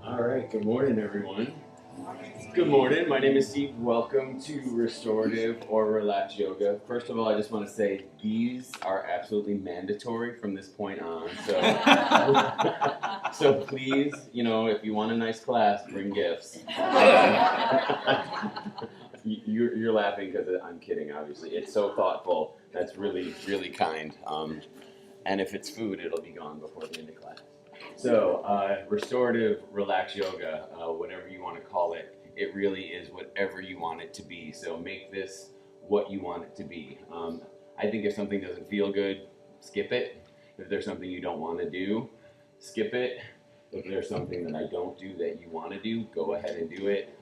All right, good morning, everyone. Good morning, my name is Steve. Welcome to Restorative or Relaxed Yoga. First of all, I just want to say these are absolutely mandatory from this point on. So please, if you want a nice class, bring gifts. You're laughing because I'm kidding, obviously. It's so thoughtful. That's really, really kind. And if it's food, it'll be gone before the end of class. So, restorative, relaxed yoga, whatever you want to call it, it really is whatever you want it to be. So make this what you want it to be. I think if something doesn't feel good, skip it. If there's something you don't want to do, skip it. If there's something that I don't do that you want to do, go ahead and do it.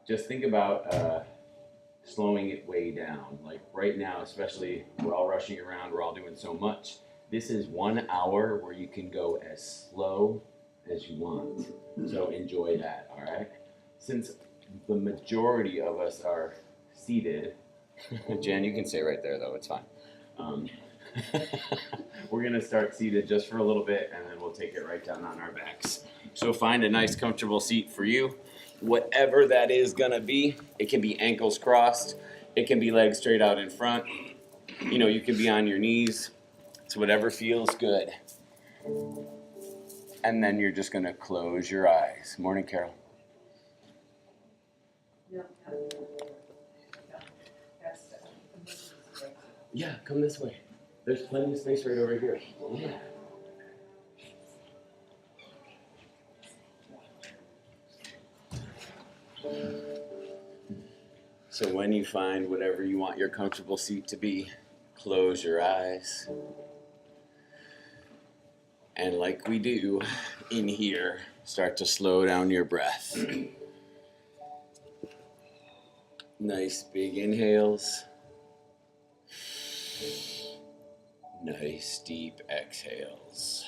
Just think about slowing it way down. Like right now, especially, we're all rushing around, we're all doing so much. This is 1 hour where you can go as slow as you want. So enjoy that, all right? Since the majority of us are seated, Jen, you can stay right there though, it's fine. We're gonna start seated just for a little bit and then we'll take it right down on our backs. So find a nice comfortable seat for you. Whatever that is gonna be, it can be ankles crossed, it can be legs straight out in front, you can be on your knees. It's whatever feels good. And then you're just gonna close your eyes. Morning, Carol. Yeah, come this way. There's plenty of space right over here. Yeah. So when you find whatever you want your comfortable seat to be, close your eyes. And like we do in here, start to slow down your breath. Nice big inhales. Nice deep exhales.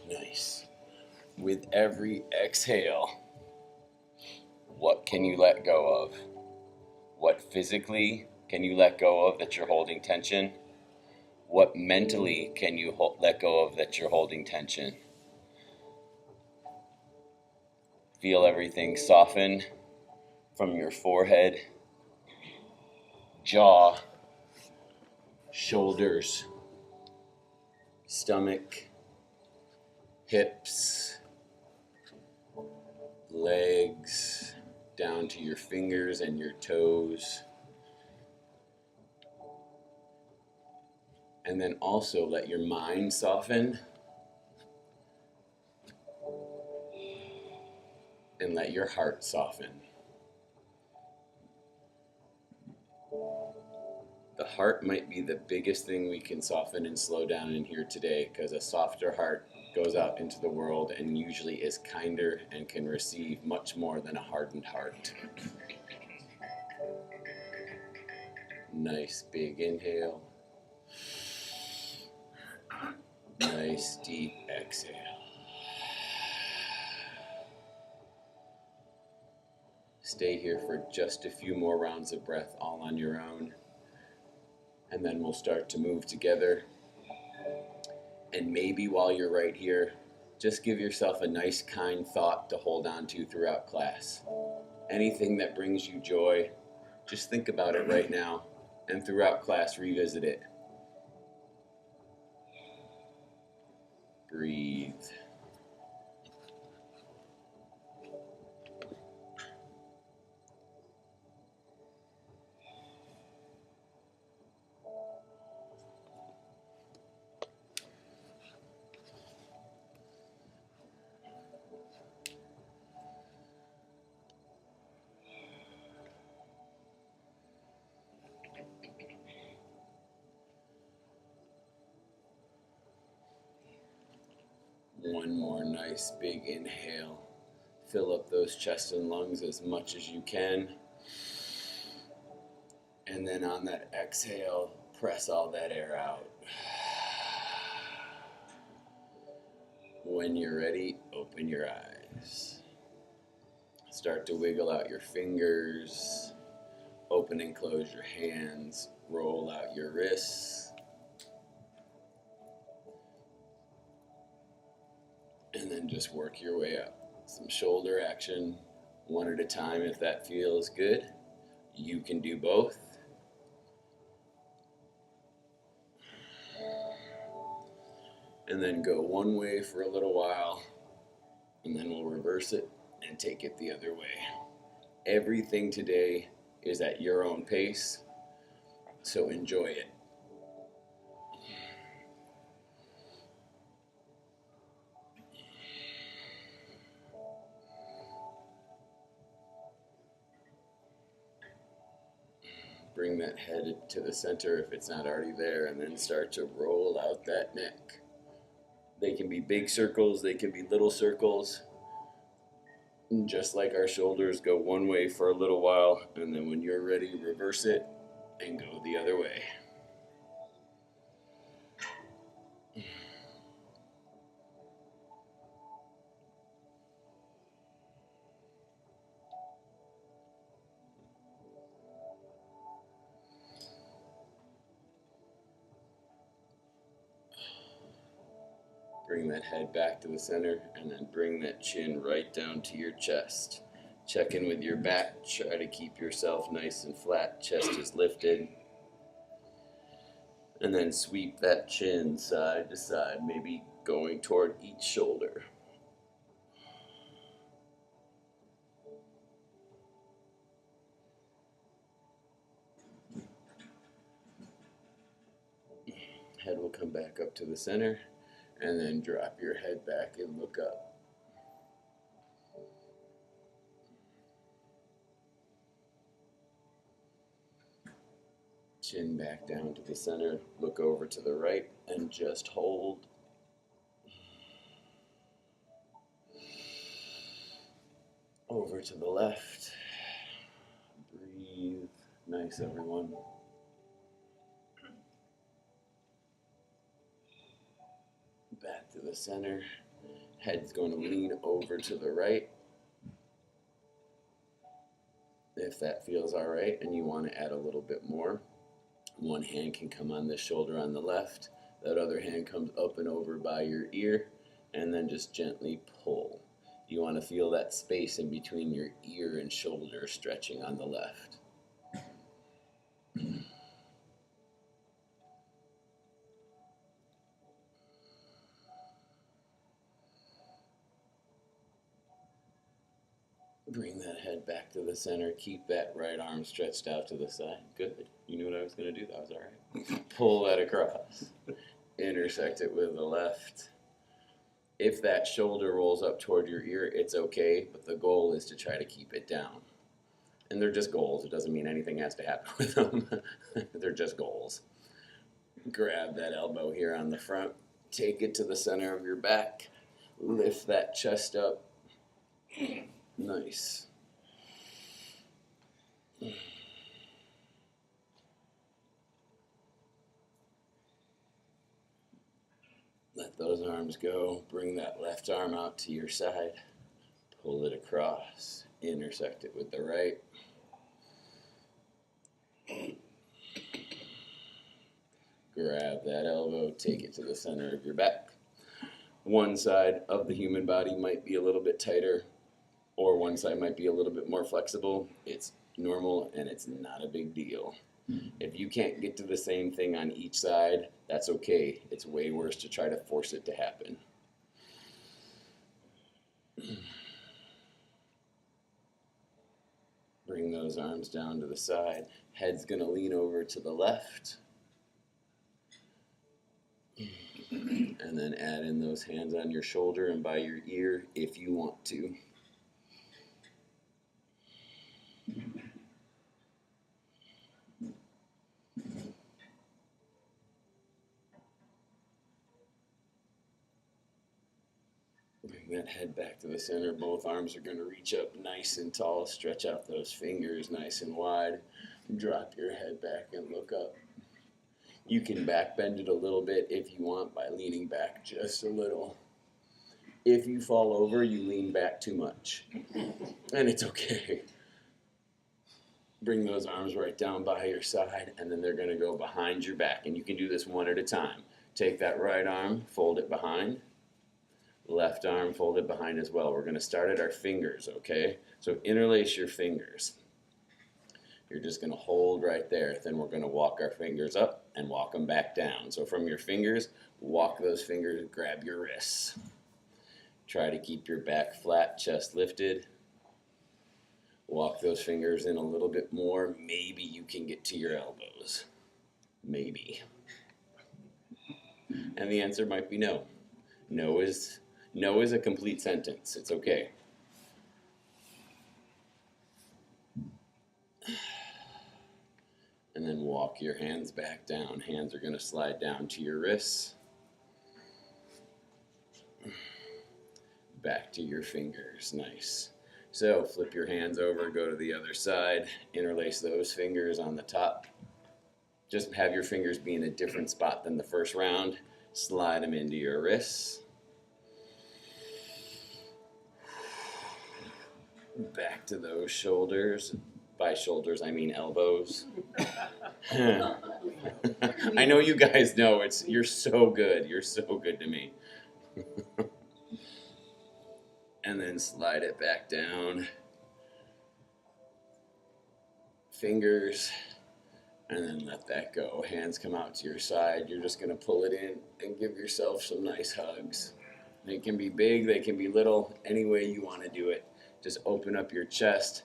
Nice. With every exhale, what can you let go of? What physically can you let go of that you're holding tension? What mentally can you let go of that you're holding tension? Feel everything soften from your forehead, jaw, shoulders, stomach, hips, legs, down to your fingers and your toes. And then also let your mind soften and let your heart soften. The heart might be the biggest thing we can soften and slow down in here today, because a softer heart goes out into the world and usually is kinder and can receive much more than a hardened heart. Nice big inhale. Nice deep exhale. Stay here for just a few more rounds of breath, all on your own. And then we'll start to move together. And maybe while you're right here, just give yourself a nice, kind thought to hold on to throughout class. Anything that brings you joy, just think about it right now. And throughout class, revisit it. Breathe. One more nice big inhale. Fill up those chest and lungs as much as you can. And then on that exhale, press all that air out. When you're ready, open your eyes. Start to wiggle out your fingers, open and close your hands, roll out your wrists, and then just work your way up. Some shoulder action, one at a time if that feels good. You can do both. And then go one way for a little while, and then we'll reverse it and take it the other way. Everything today is at your own pace, so enjoy it. Bring that head to the center if it's not already there, and then start to roll out that neck. They can be big circles, they can be little circles. And just like our shoulders, go one way for a little while, and then when you're ready, reverse it and go the other way. Bring that head back to the center, and then bring that chin right down to your chest. Check in with your back. Try to keep yourself nice and flat. Chest is lifted. And then sweep that chin side to side, maybe going toward each shoulder. Head will come back up to the center. And then drop your head back and look up. Chin back down to the center. Look over to the right and just hold. Over to the left. Breathe. Nice, everyone. Back to the center. Head's going to lean over to the right. If that feels all right and you want to add a little bit more, one hand can come on this shoulder on the left. That other hand comes up and over by your ear, and then just gently pull. You want to feel that space in between your ear and shoulder stretching on the left. Bring that head back to the center. Keep that right arm stretched out to the side. Good. You knew what I was going to do. That was all right. Pull that across. Intersect it with the left. If that shoulder rolls up toward your ear, it's okay, but the goal is to try to keep it down. And they're just goals. It doesn't mean anything has to happen with them. They're just goals. Grab that elbow here on the front. Take it to the center of your back. Lift that chest up. Nice. Let those arms go. Bring that left arm out to your side. Pull it across. Intersect it with the right. Grab that elbow. Take it to the center of your back. One side of the human body might be a little bit tighter, or one side might be a little bit more flexible. It's normal and it's not a big deal. If you can't get to the same thing on each side, that's okay. It's way worse to try to force it to happen. Bring those arms down to the side. Head's going to lean over to the left. And then add in those hands on your shoulder and by your ear if you want to. Bring that head back to the center. Both arms are going to reach up nice and tall. Stretch out those fingers nice and wide. Drop your head back and look up. You can back bend it a little bit if you want by leaning back just a little. If you fall over, you lean back too much. And it's okay. Bring those arms right down by your side, and then they're going to go behind your back. And you can do this one at a time. Take that right arm, fold it behind. Left arm, fold it behind as well. We're going to start at our fingers, okay? So interlace your fingers. You're just going to hold right there. Then we're going to walk our fingers up and walk them back down. So from your fingers, walk those fingers, grab your wrists. Try to keep your back flat, chest lifted. Walk those fingers in a little bit more. Maybe you can get to your elbows. Maybe. And the answer might be no. No is a complete sentence. It's okay. And then walk your hands back down. Hands are going to slide down to your wrists. Back to your fingers. Nice. So flip your hands over, go to the other side, interlace those fingers on the top. Just have your fingers be in a different spot than the first round. Slide them into your wrists. Back to those shoulders. By shoulders, I mean elbows. I know you guys know you're so good. You're so good to me. And then slide it back down. Fingers. And then let that go. Hands come out to your side. You're just going to pull it in and give yourself some nice hugs. They can be big, they can be little, any way you want to do it. Just open up your chest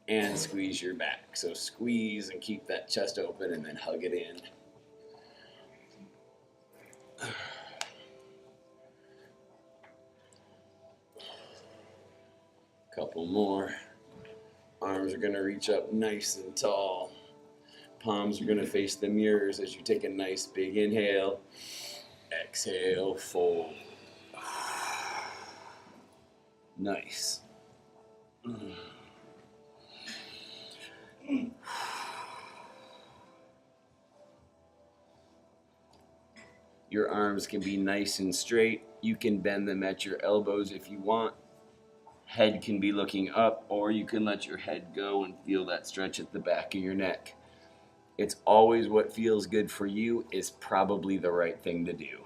and squeeze your back. So squeeze and keep that chest open and then hug it in. Couple more. Arms are going to reach up nice and tall. Palms are going to face the mirrors as you take a nice big inhale. Exhale, fold. Nice. Your arms can be nice and straight. You can bend them at your elbows if you want. Head can be looking up, or you can let your head go and feel that stretch at the back of your neck. It's always what feels good for you is probably the right thing to do.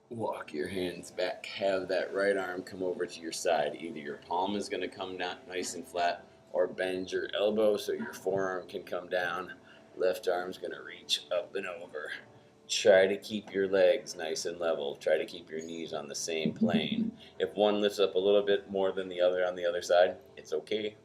Walk your hands back. Have that right arm come over to your side. Either your palm is going to come down nice and flat, or bend your elbow so your forearm can come down. Left arm's going to reach up and over. Try to keep your legs nice and level. Try to keep your knees on the same plane. If one lifts up a little bit more than the other on the other side, it's okay.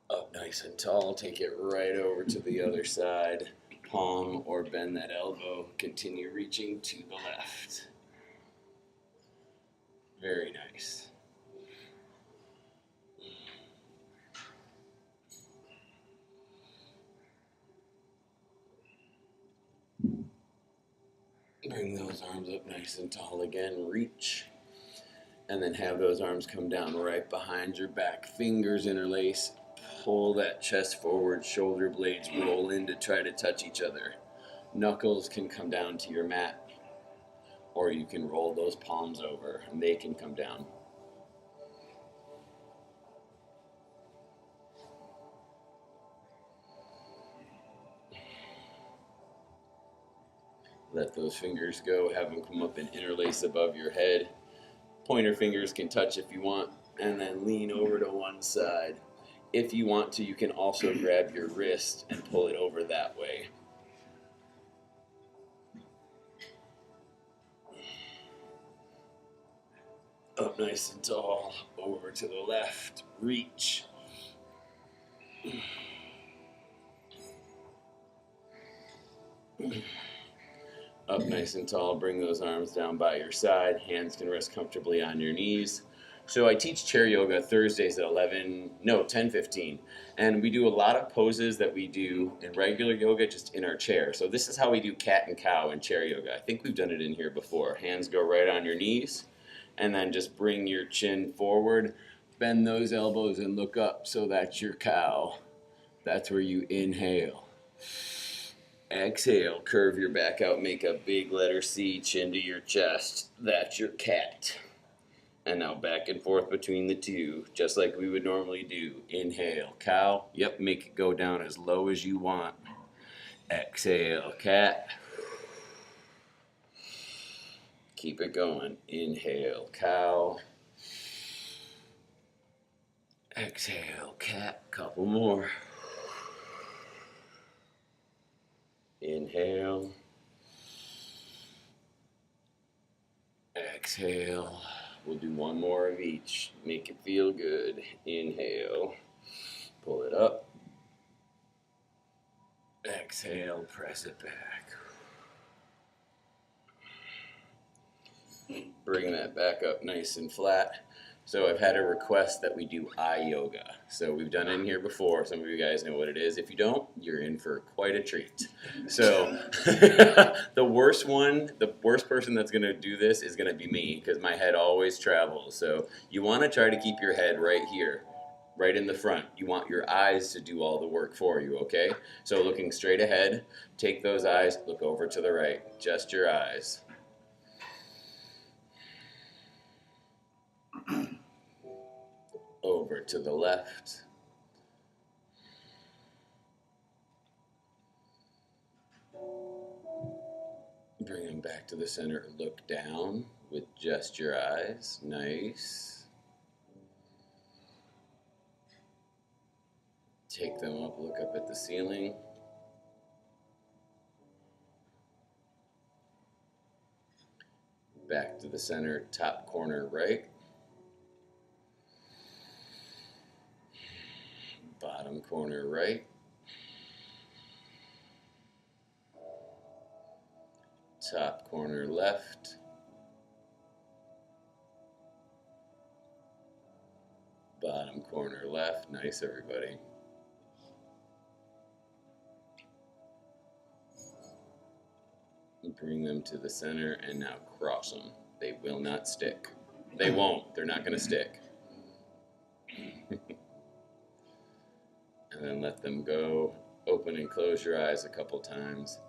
Up nice and tall, take it right over to the other side. Palm or bend that elbow. Continue reaching to the left. Very nice. Bring those arms up nice and tall again. Reach. And then have those arms come down right behind your back. Fingers interlace. Pull that chest forward. Shoulder blades roll in to try to touch each other. Knuckles can come down to your mat. Or you can roll those palms over and they can come down. Let those fingers go. Have them come up and interlace above your head. Pointer fingers can touch if you want. And then lean over to one side. If you want to, you can also grab your wrist and pull it over that way. Up nice and tall. Over to the left. Reach. Up nice and tall, bring those arms down by your side. Hands can rest comfortably on your knees. So I teach chair yoga Thursdays at 10:15. And we do a lot of poses that we do in regular yoga just in our chair. So this is how we do cat and cow in chair yoga. I think we've done it in here before. Hands go right on your knees, and then just bring your chin forward, bend those elbows and look up, so that's your cow. That's where you inhale. Exhale, curve your back out, make a big letter C, chin to your chest. That's your cat. And now back and forth between the two, just like we would normally do. Inhale, cow. Yep, make it go down as low as you want. Exhale, cat. Keep it going. Inhale, cow. Exhale, cat. Couple more. Inhale. Exhale. We'll do one more of each. Make it feel good. Inhale. Pull it up. Exhale. Press it back. Bring that back up nice and flat. So I've had a request that we do eye yoga. So we've done it in here before. Some of you guys know what it is. If you don't, you're in for quite a treat. So the worst person that's going to do this is going to be me, because my head always travels. So you want to try to keep your head right here, right in the front. You want your eyes to do all the work for you, okay? So looking straight ahead, take those eyes, look over to the right, just your eyes. Over to the left. Bring them back to the center. Look down with just your eyes. Nice. Take them up, look up at the ceiling. Back to the center, top corner right. Bottom corner right. Top corner left. Bottom corner left. Nice, everybody. Bring them to the center and now cross them. They will not stick. They won't. They're not going to stick. And then let them go. Open and close your eyes a couple times.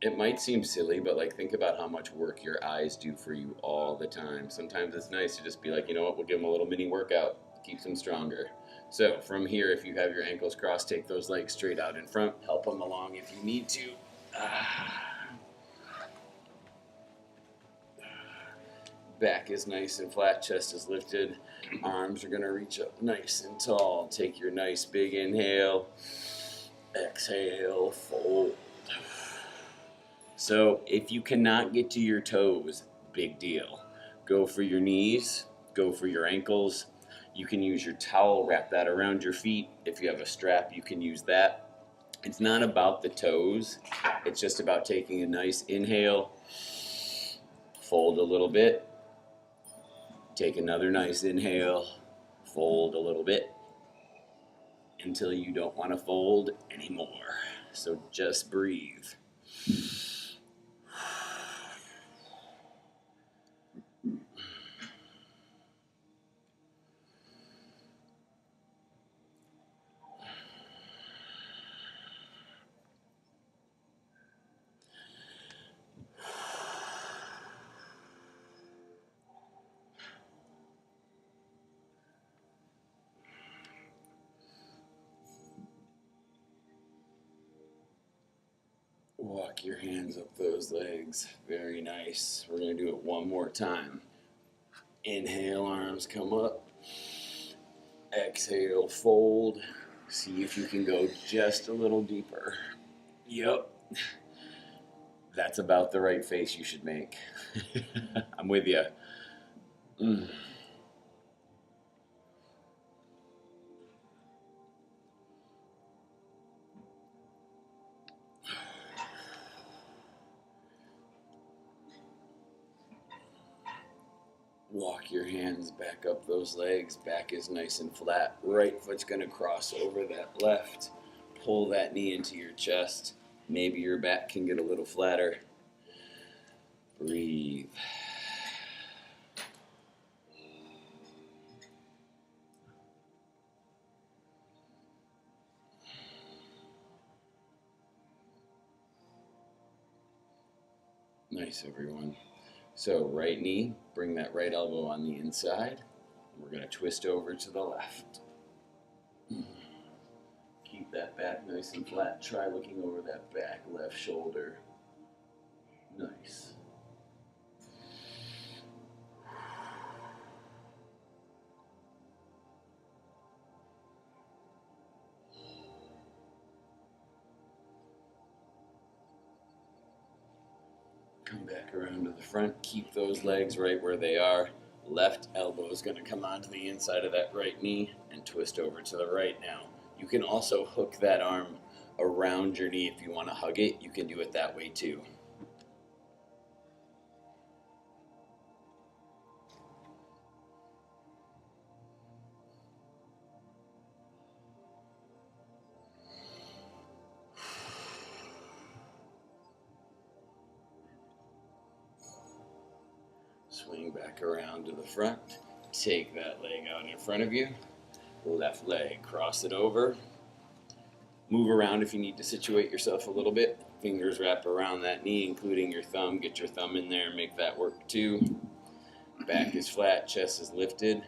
It might seem silly, but think about how much work your eyes do for you all the time. Sometimes it's nice to just be like, you know what, we'll give them a little mini workout, keeps them stronger. So from here, if you have your ankles crossed, take those legs straight out in front, help them along if you need to. Back is nice and flat, chest is lifted, arms are gonna reach up nice and tall. Take your nice big inhale, exhale, fold. So if you cannot get to your toes, big deal. Go for your knees, go for your ankles. You can use your towel, wrap that around your feet. If you have a strap, you can use that. It's not about the toes. It's just about taking a nice inhale, fold a little bit, take another nice inhale, fold a little bit, until you don't want to fold anymore. So just breathe. Walk your hands up those legs. Very nice. We're going to do it one more time. Inhale, arms come up. Exhale, fold. See if you can go just a little deeper. Yep. That's about the right face you should make. I'm with you. Walk your hands back up those legs. Back is nice and flat. Right foot's going to cross over that left. Pull that knee into your chest. Maybe your back can get a little flatter. Breathe. Nice, everyone. So right knee, bring that right elbow on the inside. We're going to twist over to the left. Keep that back nice and flat. Try looking over that back left shoulder. Nice. Come back around to the front. Keep those legs right where they are. Left elbow is going to come onto the inside of that right knee and twist over to the right now. You can also hook that arm around your knee if you want to hug it. You can do it that way too. Swing back around to the front. Take that leg out in front of you. Left leg, cross it over. Move around if you need to situate yourself a little bit. Fingers wrap around that knee, including your thumb. Get your thumb in there and make that work too. Back is flat, chest is lifted.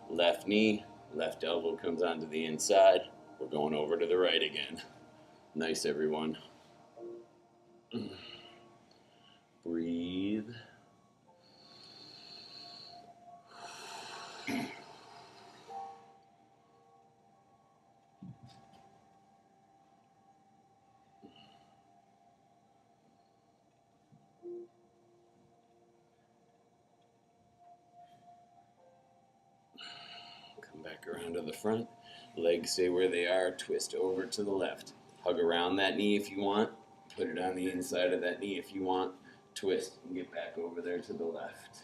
Left knee, left elbow comes onto the inside. We're going over to the right again. Nice, everyone. Breathe. Come back around to the front. Legs stay where they are. Twist over to the left. Hug around that knee if you want. Put it on the inside of that knee if you want. Twist and get back over there to the left.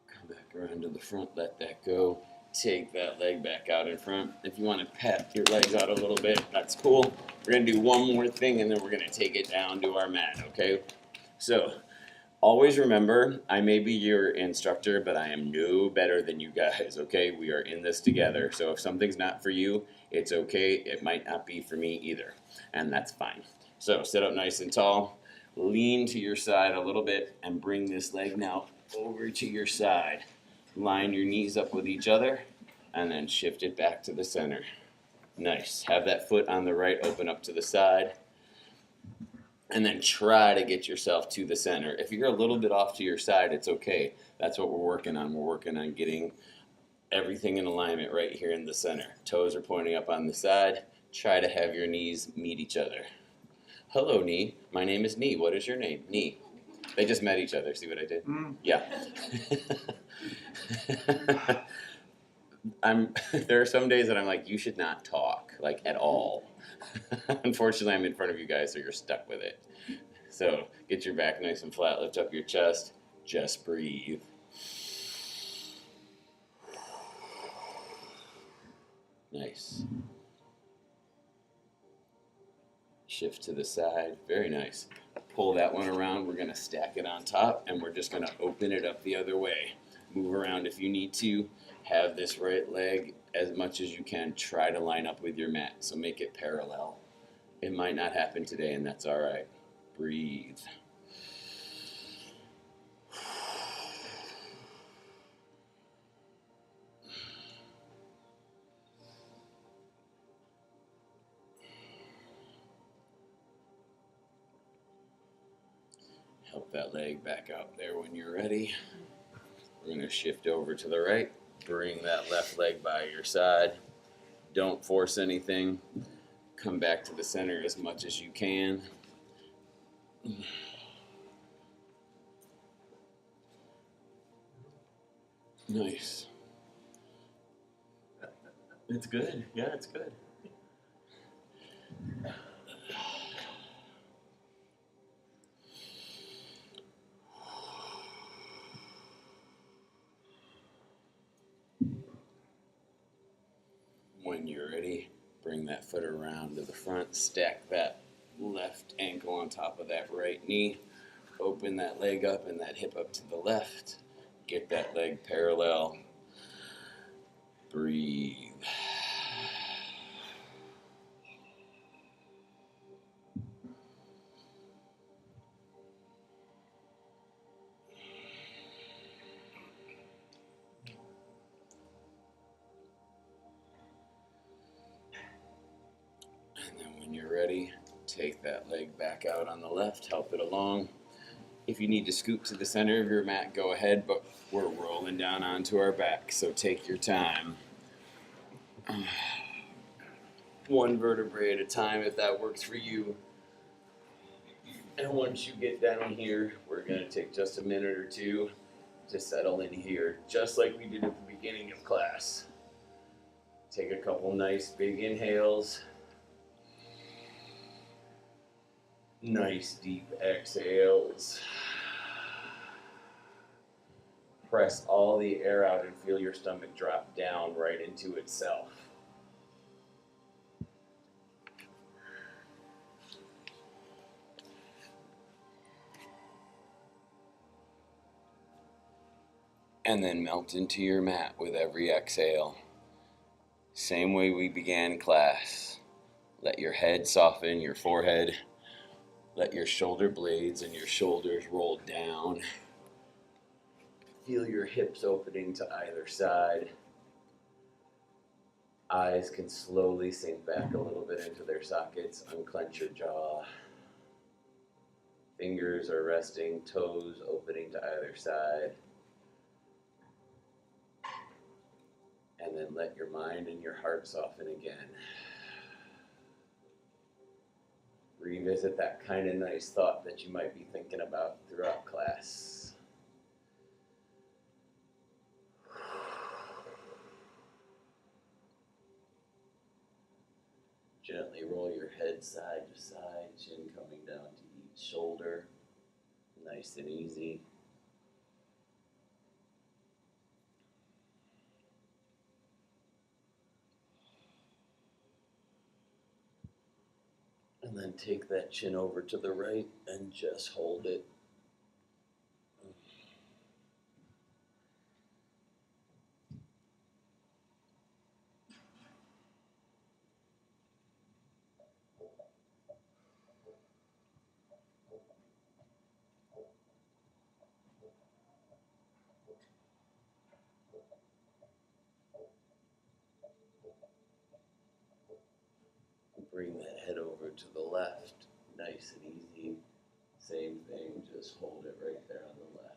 Come back around to the front, let that go. Take that leg back out in front. If you want to pat your legs out a little bit, that's cool. We're going to do one more thing and then we're going to take it down to our mat, okay? So, always remember, I may be your instructor, but I am no better than you guys, okay? We are in this together. So if something's not for you, it's okay. It might not be for me either, and that's fine. So sit up nice and tall. Lean to your side a little bit and bring this leg now over to your side. Line your knees up with each other and then shift it back to the center. Nice. Have that foot on the right open up to the side. And then try to get yourself to the center. If you're a little bit off to your side, it's okay. That's what we're working on. We're working on getting everything in alignment right here in the center. Toes are pointing up on the side. Try to have your knees meet each other. Hello, knee. My name is Knee. What is your name? Knee. They just met each other. See what I did? Yeah. There are some days that I'm like, you should not talk, like at all. Unfortunately, I'm in front of you guys, so you're stuck with it. So get your back nice and flat. Lift up your chest. Just breathe. Nice. Shift to the side. Very nice. Pull that one around. We're going to stack it on top, and we're just going to open it up the other way. Move around if you need to. Have this right leg as much as you can. Try to line up with your mat, so make it parallel. It might not happen today, and that's all right. Breathe. Help that leg back out there when you're ready. We're going to shift over to the right. Bring that left leg by your side. Don't force anything. Come back to the center as much as you can. Nice. It's good. Yeah, it's good. When you're ready, bring that foot around to the front, stack that left ankle on top of that right knee, open that leg up and that hip up to the left, get that leg parallel, breathe. And then when you're ready, take that leg back out on the left, help it along. If you need to scoot to the center of your mat, go ahead, but we're rolling down onto our back, so take your time. One vertebrae at a time if that works for you. And once you get down here, we're going to take just a minute or two to settle in here, just like we did at the beginning of class. Take a couple nice big inhales. Nice deep exhales. Press all the air out and feel your stomach drop down right into itself. And then melt into your mat with every exhale. Same way we began class. Let your head soften, your forehead. Let your shoulder blades and your shoulders roll down. Feel your hips opening to either side. Eyes can slowly sink back a little bit into their sockets. Unclench your jaw. Fingers are resting, toes opening to either side. And then let your mind and your heart soften again. Revisit that kind of nice thought that you might be thinking about throughout class. Gently roll your head side to side, chin coming down to each shoulder. Nice and easy. And then take that chin over to the right and just hold it. Bring that head over to the left, nice and easy. Same thing, just hold it right there on the left.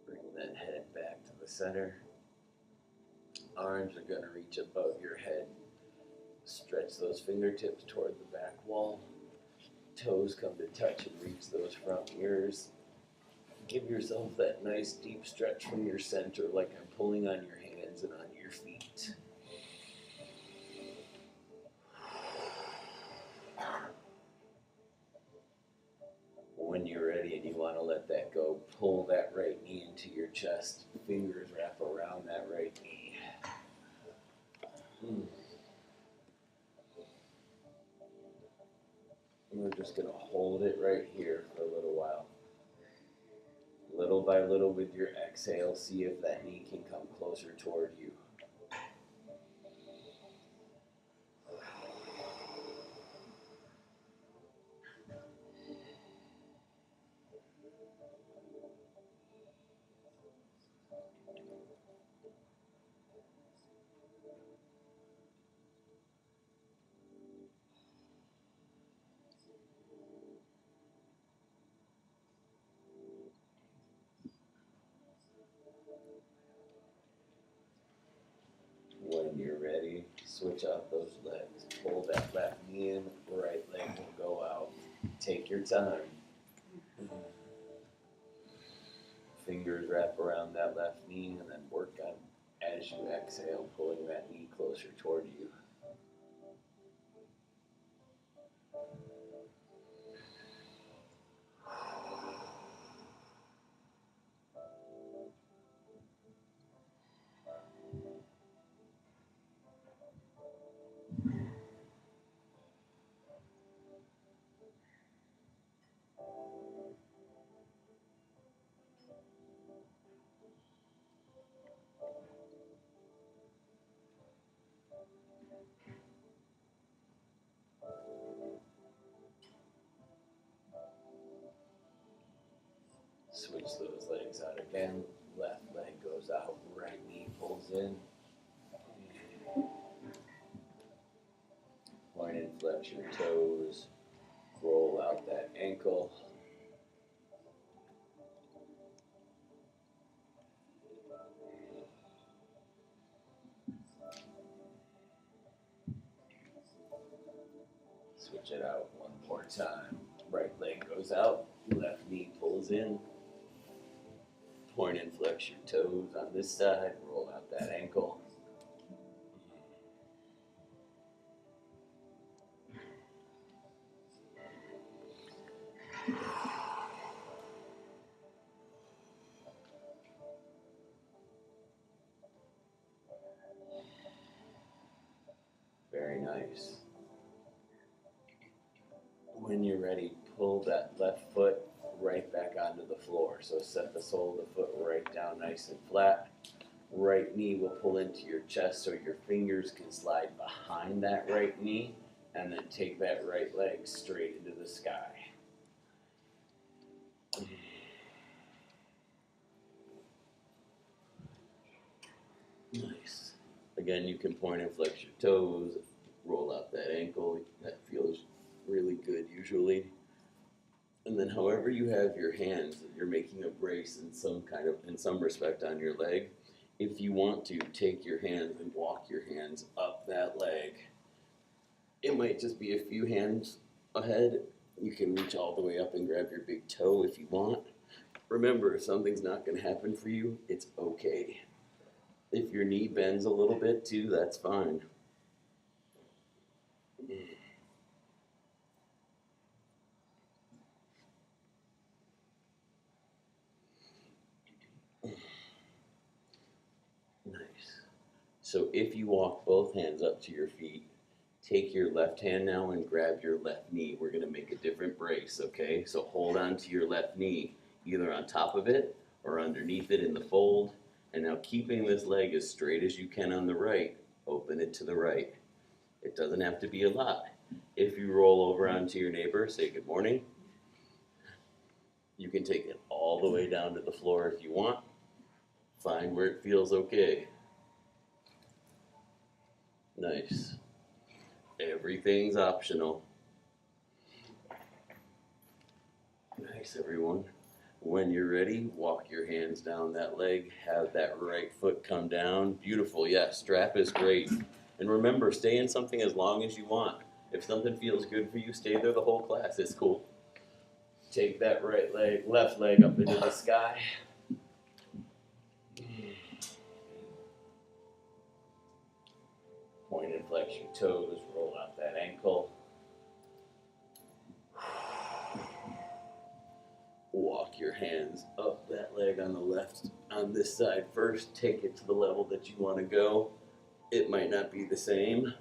Bring that head back to the center. Arms are going to reach above your head. Stretch those fingertips toward the back wall. Toes come to touch and reach those front ears. Give yourself that nice deep stretch from your center, like I'm pulling on your hands and on your feet. When you're ready and you want to let that go, pull that right knee into your chest. Fingers wrap around that right knee. And we're just going to hold it right here for a little while. Little by little with your exhale, see if that knee can come closer toward you. When you're ready, switch out those legs. Pull that left knee in, right leg will go out. Take your time. Fingers wrap around that left knee and then work on, as you exhale, pulling that knee closer toward you. Switch those legs out again. Left leg goes out, right knee pulls in. Point and flex your toes. Roll out that ankle. Switch it out one more time. Right leg goes out, left knee pulls in. Point and flex your toes on this side, roll out that ankle. Very nice. When you're ready, pull that left foot right back onto the floor. So set the sole of the foot right down nice and flat. Right knee will pull into your chest so your fingers can slide behind that right knee, and then take that right leg straight into the sky. Nice. Again, you can point and flex your toes, roll out that ankle. That feels really good usually. And then however you have your hands, you're making a brace in some respect on your leg. If you want to, take your hands and walk your hands up that leg. It might just be a few hands ahead. You can reach all the way up and grab your big toe if you want. Remember, if something's not going to happen for you, it's okay. If your knee bends a little bit too, that's fine. Nice. So if you walk both hands up to your feet, take your left hand now and grab your left knee. We're going to make a different brace, okay? So hold on to your left knee, either on top of it or underneath it in the fold. And now keeping this leg as straight as you can on the right, open it to the right. It doesn't have to be a lot. If you roll over onto your neighbor, say good morning. You can take it all the way down to the floor if you want. Find where it feels okay. Nice. Everything's optional. Nice, everyone. When you're ready, walk your hands down that leg. Have that right foot come down. Beautiful, yes, strap is great. And remember, stay in something as long as you want. If something feels good for you, stay there the whole class. It's cool. Take that left leg up into the sky. Point and flex your toes, roll out that ankle. Walk your hands up that leg on the left, on this side first. Take it to the level that you want to go. It might not be the same.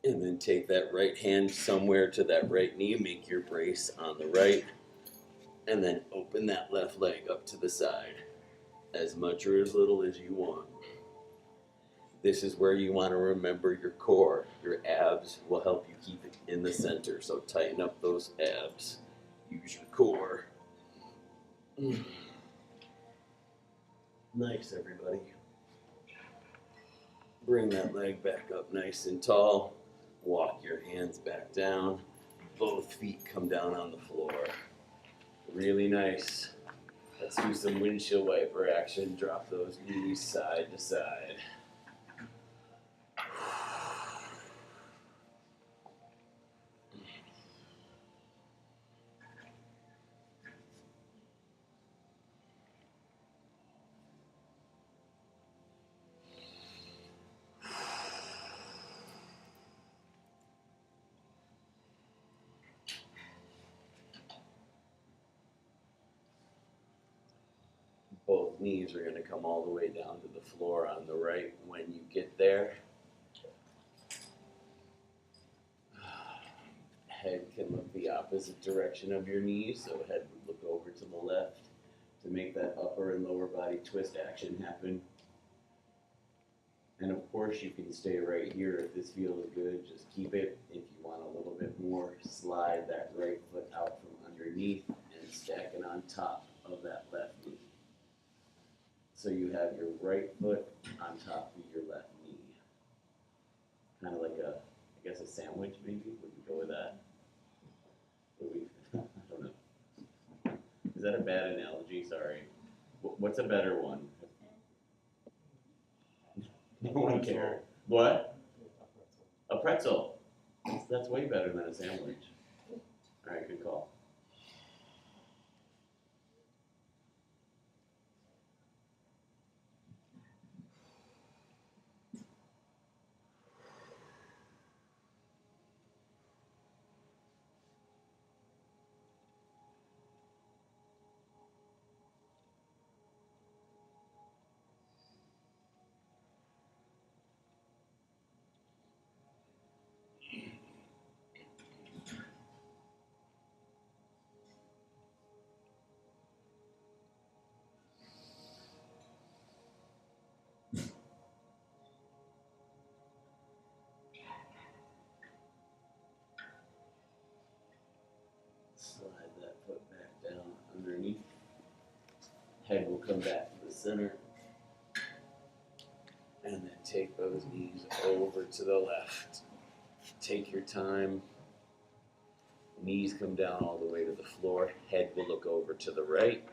And then take that right hand somewhere to that right knee, make your brace on the right, and then open that left leg up to the side, as much or as little as you want. This is where you want to remember your core. Your abs will help you keep it in the center, so tighten up those abs. Use your core. Nice, everybody. Bring that leg back up nice and tall. Walk your hands back down. Both feet come down on the floor. Really nice. Let's do some windshield wiper action. Drop those knees side to side. Both knees are going to come all the way down to the floor on the right when you get there. Head can look the opposite direction of your knees, so head would look over to the left to make that upper and lower body twist action happen. And of course you can stay right here if this feels good, just keep it. If you want a little bit more, slide that right foot out from underneath and stack it on top of that left knee. So you have your right foot on top of your left knee. Kind of like I guess a sandwich maybe? Would you go with that? I don't know. Is that a bad analogy? Sorry. What's a better one? No one cares. What? A pretzel. That's way better than a sandwich. All right, good call. Slide that foot back down underneath. Head will come back to the center. And then take those knees over to the left. Take your time. Knees come down all the way to the floor. Head will look over to the right.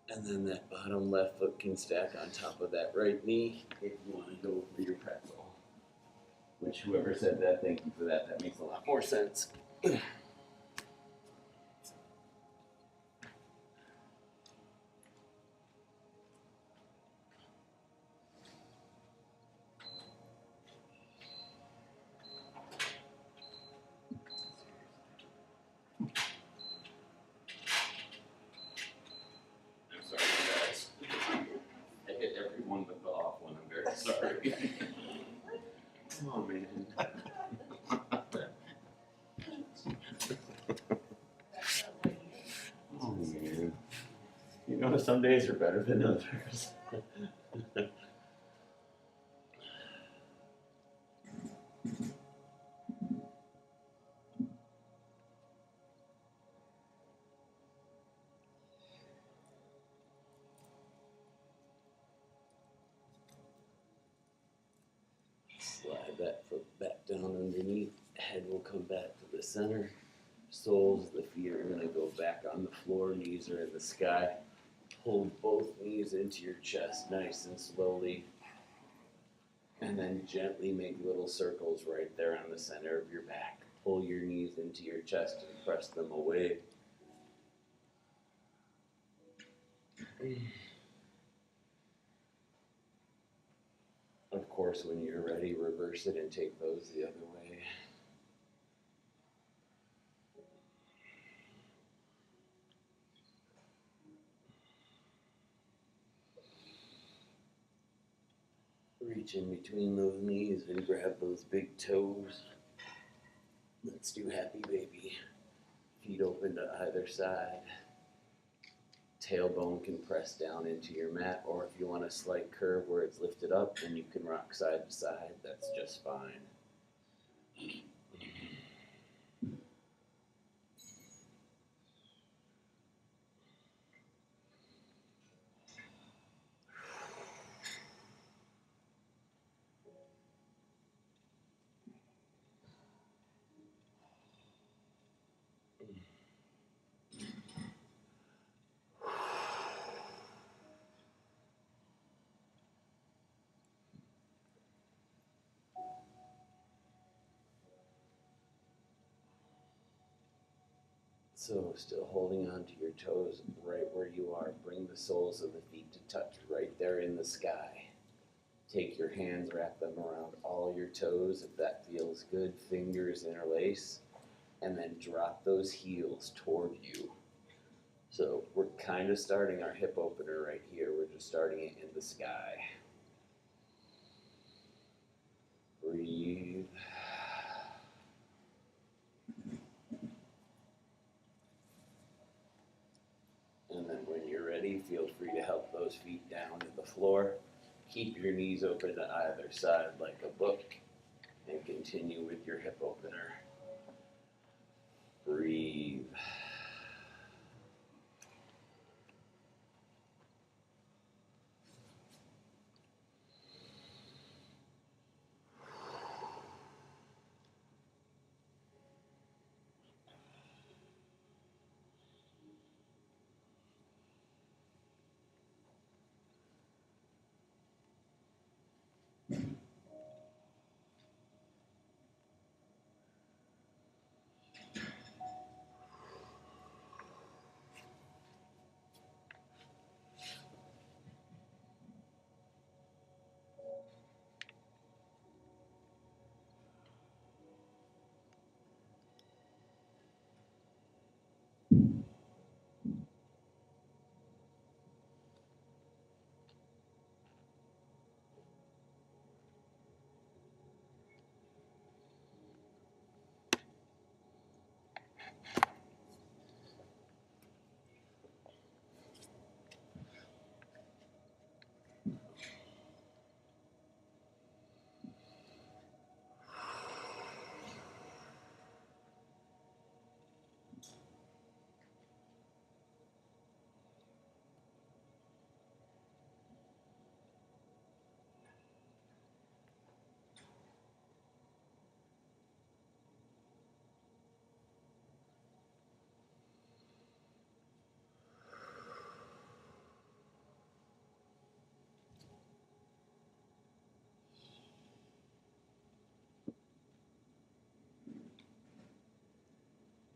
And then that bottom left foot can stack on top of that right knee if you want to go for your pretzel. Which whoever said that, thank you for that. That makes a lot more sense. I'm sorry, guys. I hit everyone but the off one. I'm very sorry. Oh, man. Oh, man. You know, some days are better than others. Slide that foot back down underneath. Head will come back to the center. Soles of the feet are going to go back on the floor. Knees are in the sky. Hold both knees into your chest nice and slowly. And then gently make little circles right there on the center of your back. Pull your knees into your chest and press them away. Of course, when you're ready, reverse it and take those the other way. Reach in between those knees and grab those big toes. Let's do happy baby. Feet open to either side. Tailbone can press down into your mat, or if you want a slight curve where it's lifted up, then you can rock side to side. That's just fine. So still holding on to your toes right where you are. Bring the soles of the feet to touch right there in the sky. Take your hands, wrap them around all your toes if that feels good. Fingers interlace. And then drop those heels toward you. So we're kind of starting our hip opener right here. We're just starting it in the sky. Breathe. And then when you're ready, feel free to help those feet down to the floor. Keep your knees open to either side like a book and continue with your hip opener. Breathe.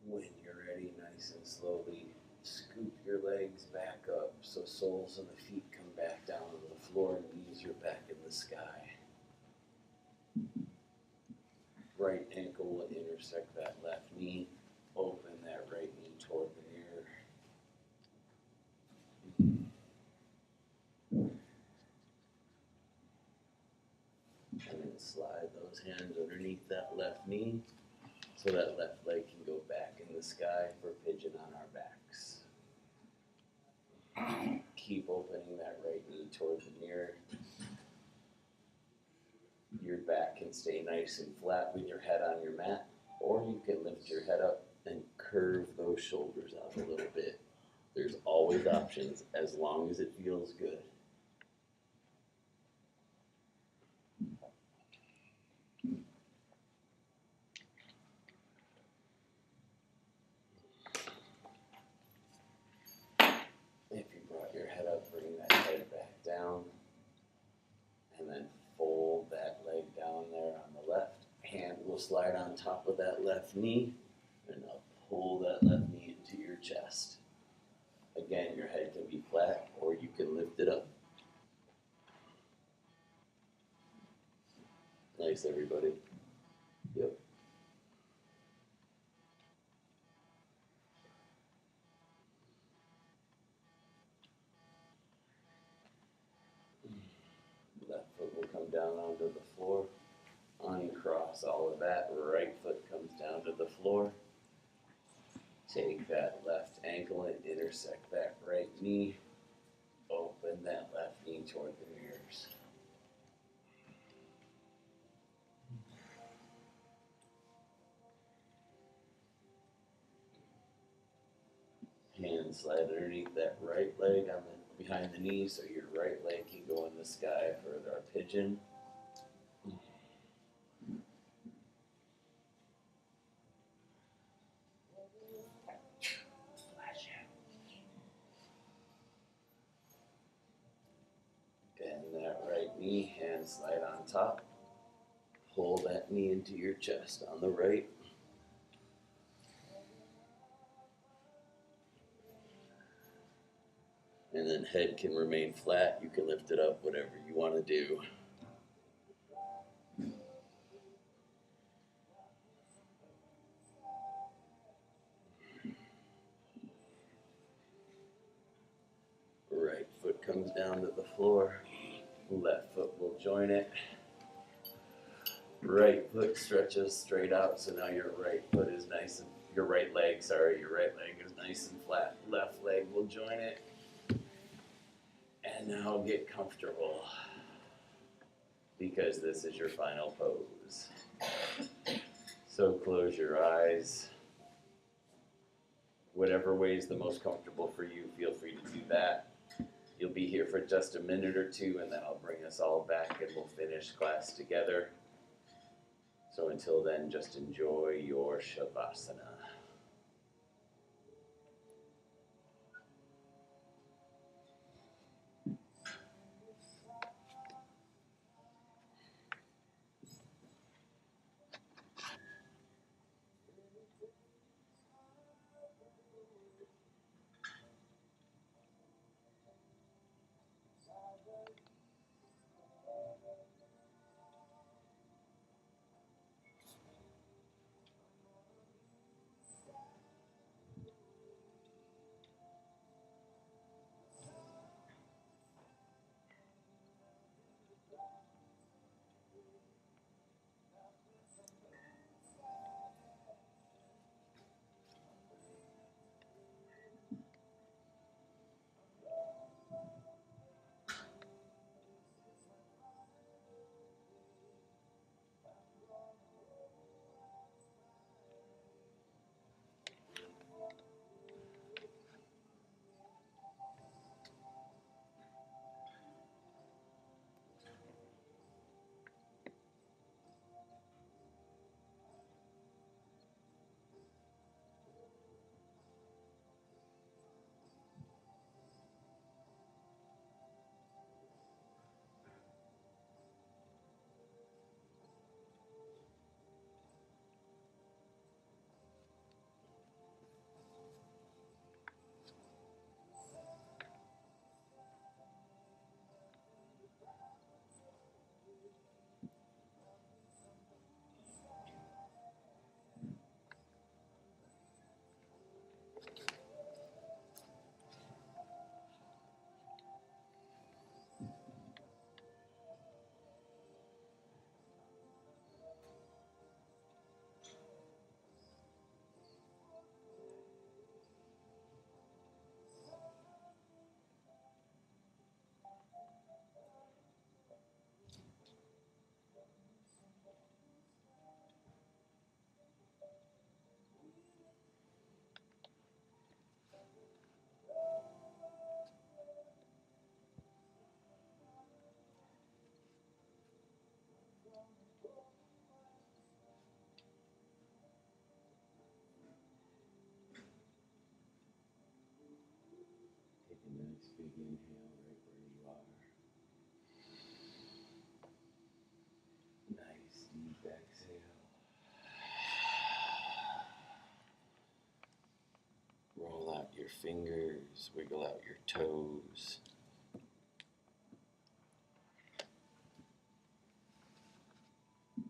When you're ready, nice and slowly, scoop your legs back up so soles of the feet come back down on the floor, knees are back in the sky. Right ankle will intersect that left knee. Open that right knee toward the mirror. And then slide those hands underneath that left knee so that left leg can go back in the sky for pigeon on our backs. Keep opening that right knee toward the mirror. Your back can stay nice and flat with your head on your mat, or you can lift your head up and curve those shoulders out a little bit. There's always options as long as it feels good. If you brought your head up, bring that head back down, and then fold that leg down there on the left. Hand will slide on top of that left knee, and now pull that left knee into your chest. Again, your head can be flat, or you can lift it up. Nice, everybody. Yep. Left foot will come down onto the floor. Uncross all of that. Right foot comes down to the floor. Take that left ankle and intersect that right knee. Open that left knee toward the mirrors. Hands slide underneath that right leg on the behind the knee so your right leg can go in the sky for our pigeon. Bend that right knee, hands slide on top. Pull that knee into your chest on the right. And then head can remain flat. You can lift it up, whatever you want to do. Right foot comes down to the floor. Left foot will join it. Right foot stretches straight out, so now your right foot is nice and your right leg is nice and flat. Left leg will join it. And now get comfortable, because this is your final pose. So close your eyes. Whatever way is the most comfortable for you, feel free to do that. You'll be here for just a minute or two, and then I'll bring us all back and we'll finish class together. So until then, just enjoy your Shavasana. Take a nice big inhale right where you are. Nice deep exhale. Roll out your fingers, wiggle out your toes.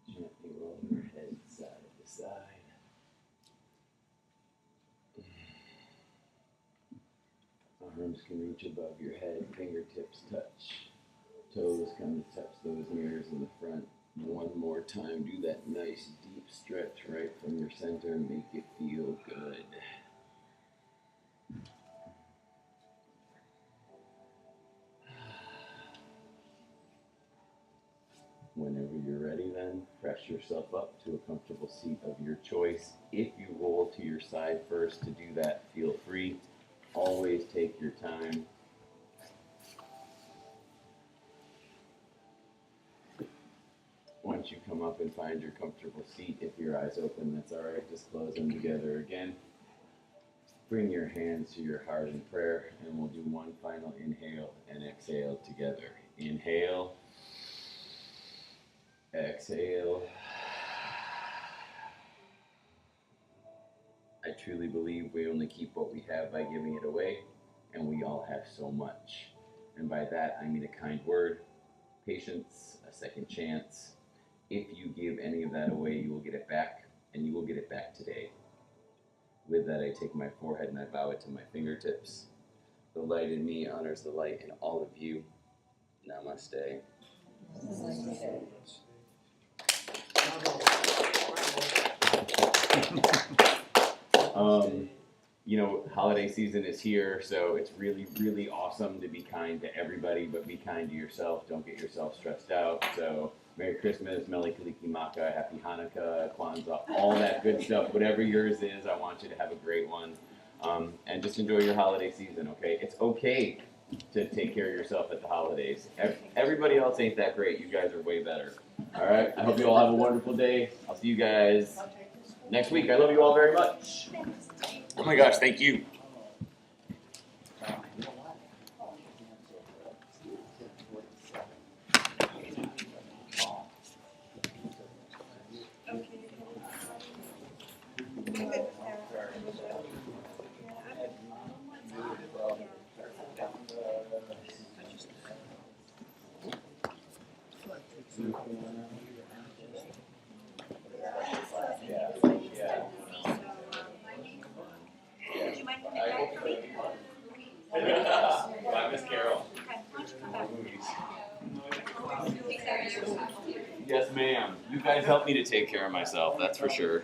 Gently roll your head side to side. Arms can reach above your head, fingertips touch. Toes come to touch those mirrors in the front. One more time, do that nice deep stretch right from your center. Make it feel good. Whenever you're ready, then press yourself up to a comfortable seat of your choice. If you roll to your side first, to do that, feel free. Always take your time. Once you come up and find your comfortable seat, if your eyes open, that's all right. Just close them together again. Bring your hands to your heart in prayer, and we'll do one final inhale and exhale together. Inhale. Exhale. I truly believe we only keep what we have by giving it away. and we all have so much. And by that, I mean a kind word, patience, a second chance. If you give any of that away, you will get it back, and you will get it back today. With that, I take my forehead and I bow it to my fingertips. The light in me honors the light in all of you. Namaste. Holiday season is here, so it's really, really awesome to be kind to everybody, but be kind to yourself. Don't get yourself stressed out. So, Merry Christmas, Mele Kalikimaka, Happy Hanukkah, Kwanzaa, all that good stuff. Whatever yours is, I want you to have a great one. And just enjoy your holiday season, okay? It's okay to take care of yourself at the holidays. Everybody else ain't that great. You guys are way better. All right? I hope you all have a wonderful day. I'll see you guys next week. I love you all very much. Oh my gosh, thank you. Bye, Miss Carol. Yes, ma'am. You guys helped me to take care of myself, that's for sure.